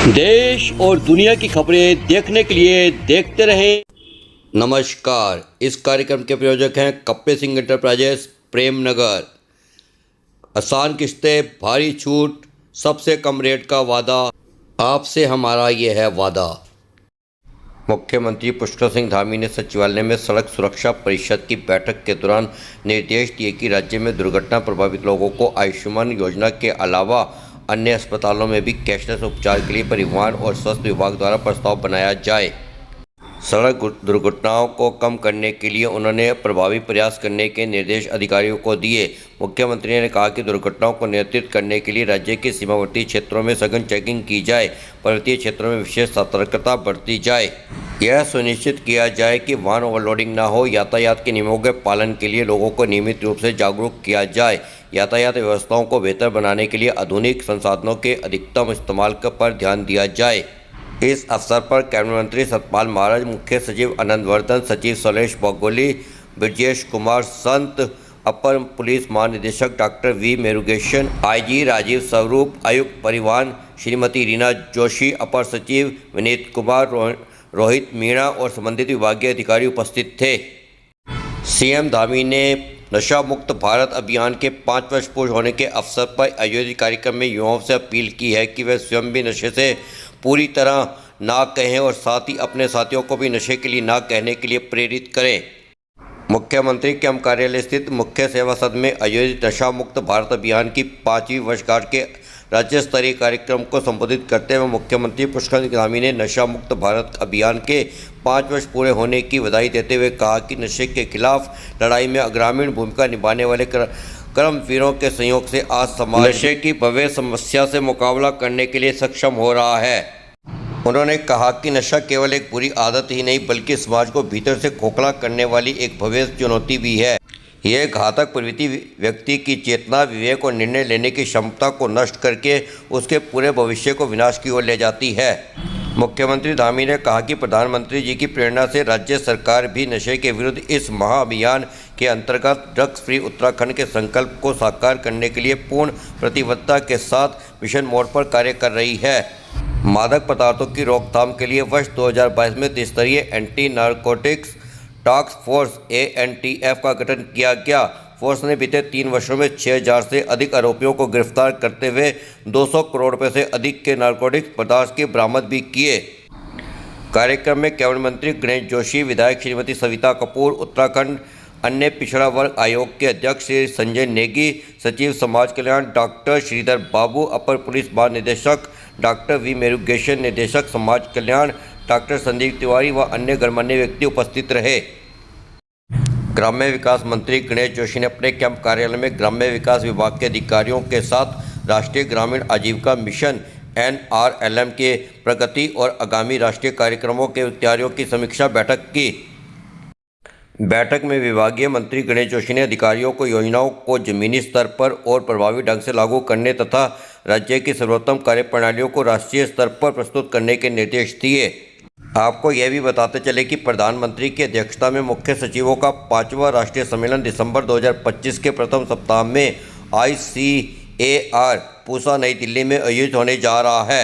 देश और दुनिया की खबरें देखने के लिए देखते रहें। नमस्कार, इस कार्यक्रम के प्रायोजक हैं कप्पे सिंह एंटरप्राइजेस, प्रेमनगर। आसान किस्तें, भारी छूट, सबसे कम रेट का वादा, आपसे हमारा ये है वादा। मुख्यमंत्री पुष्कर सिंह धामी ने सचिवालय में सड़क सुरक्षा परिषद की बैठक के दौरान निर्देश दिए कि राज्य में दुर्घटना प्रभावित लोगों को आयुष्मान योजना के अलावा अन्य अस्पतालों में भी कैशलेस उपचार के लिए परिवहन और स्वास्थ्य विभाग द्वारा प्रस्ताव बनाया जाए। सड़क दुर्घटनाओं को कम करने के लिए उन्होंने प्रभावी प्रयास करने के निर्देश अधिकारियों को दिए। मुख्यमंत्री ने कहा कि दुर्घटनाओं को नियंत्रित करने के लिए राज्य के सीमावर्ती क्षेत्रों में सघन चेकिंग की जाए, पर्वतीय क्षेत्रों में विशेष सतर्कता बरती जाए। यह सुनिश्चित किया जाए कि वाहन ओवरलोडिंग न हो। यातायात के नियमों के पालन के लिए लोगों को नियमित रूप से जागरूक किया जाए। यातायात व्यवस्थाओं को बेहतर बनाने के लिए आधुनिक संसाधनों के अधिकतम इस्तेमाल पर ध्यान दिया जाए। इस अवसर पर कैबिनेट मंत्री सतपाल महाराज, मुख्य सचिव आनंद वर्धन, सचिव शैलेश बगोली, ब्रजेश कुमार संत, अपर पुलिस महानिदेशक डॉक्टर वी मेरुगेशन, आईजी राजीव स्वरूप, आयुक्त परिवहन श्रीमती रीना जोशी, अपर सचिव विनीत कुमार, रोहित मीणा और संबंधित विभागीय अधिकारी उपस्थित थे। सीएम धामी ने नशा मुक्त भारत अभियान के 5 वर्ष पूर्ण होने के अवसर पर आयोजित कार्यक्रम में युवाओं से अपील की है कि वे स्वयं भी नशे से पूरी तरह ना कहें और साथ ही अपने साथियों को भी नशे के लिए ना कहने के लिए प्रेरित करें। मुख्यमंत्री कैंप कार्यालय स्थित मुख्य सेवा सदन में आयोजित नशा मुक्त भारत अभियान की 5वीं वर्षगांठ के राज्य स्तरीय कार्यक्रम को संबोधित करते हुए मुख्यमंत्री पुष्कर सिंह धामी ने नशा मुक्त भारत अभियान के 5 वर्ष पूरे होने की बधाई देते हुए कहा कि नशे के खिलाफ लड़ाई में अग्रणी भूमिका निभाने वाले कर्मवीरों के सहयोग से आज समाज नशे की भव्य समस्या से मुकाबला करने के लिए सक्षम हो रहा है। उन्होंने कहा कि नशा केवल एक बुरी आदत ही नहीं बल्कि समाज को भीतर से खोखला करने वाली एक भव्य चुनौती भी है। यह घातक प्रवृत्ति व्यक्ति की चेतना, विवेक और निर्णय लेने की क्षमता को नष्ट करके उसके पूरे भविष्य को विनाश की ओर ले जाती है। मुख्यमंत्री धामी ने कहा कि प्रधानमंत्री जी की प्रेरणा से राज्य सरकार भी नशे के विरुद्ध इस महाअभियान के अंतर्गत ड्रग्स फ्री उत्तराखंड के संकल्प को साकार करने के लिए पूर्ण प्रतिबद्धता के साथ मिशन मोड पर कार्य कर रही है। मादक पदार्थों की रोकथाम के लिए वर्ष 2022 में त्रिस्तरीय anti narcotics task force ANTF का गठन किया गया। फोर्स ने बीते 3 वर्षों में 6000 से अधिक आरोपियों को गिरफ्तार करते हुए 200 करोड़ रुपए से अधिक के नारकोटिक्स पदार्थ के बरामद भी किए। कार्यक्रम में कैबिनेट मंत्री गणेश जोशी, विधायक श्रीमती सविता कपूर, उत्तराखंड अन्य पिछड़ा वर्ग आयोग के अध्यक्ष श्री संजय नेगी, सचिव समाज कल्याण डॉक्टर श्रीधर बाबू, अपर पुलिस महानिदेशक डॉक्टर वी मेरुगेशन, निदेशक समाज कल्याण डॉक्टर संदीप तिवारी व अन्य गणमान्य व्यक्ति उपस्थित रहे। ग्राम्य विकास मंत्री गणेश जोशी ने अपने कैंप कार्यालय में ग्राम्य विकास विभाग के अधिकारियों के साथ राष्ट्रीय ग्रामीण आजीविका मिशन NRLM के प्रगति और आगामी राष्ट्रीय कार्यक्रमों के तैयारियों की समीक्षा बैठक की। बैठक में विभागीय मंत्री गणेश जोशी ने अधिकारियों को योजनाओं को जमीनी स्तर पर और प्रभावी ढंग से लागू करने तथा राज्य की सर्वोत्तम कार्यप्रणालियों को राष्ट्रीय स्तर पर प्रस्तुत करने के निर्देश दिए। आपको यह भी बताते चले कि प्रधानमंत्री की अध्यक्षता में मुख्य सचिवों का 5वां राष्ट्रीय सम्मेलन दिसंबर 2025 के प्रथम सप्ताह में ICAR पूसा नई दिल्ली में आयोजित होने जा रहा है।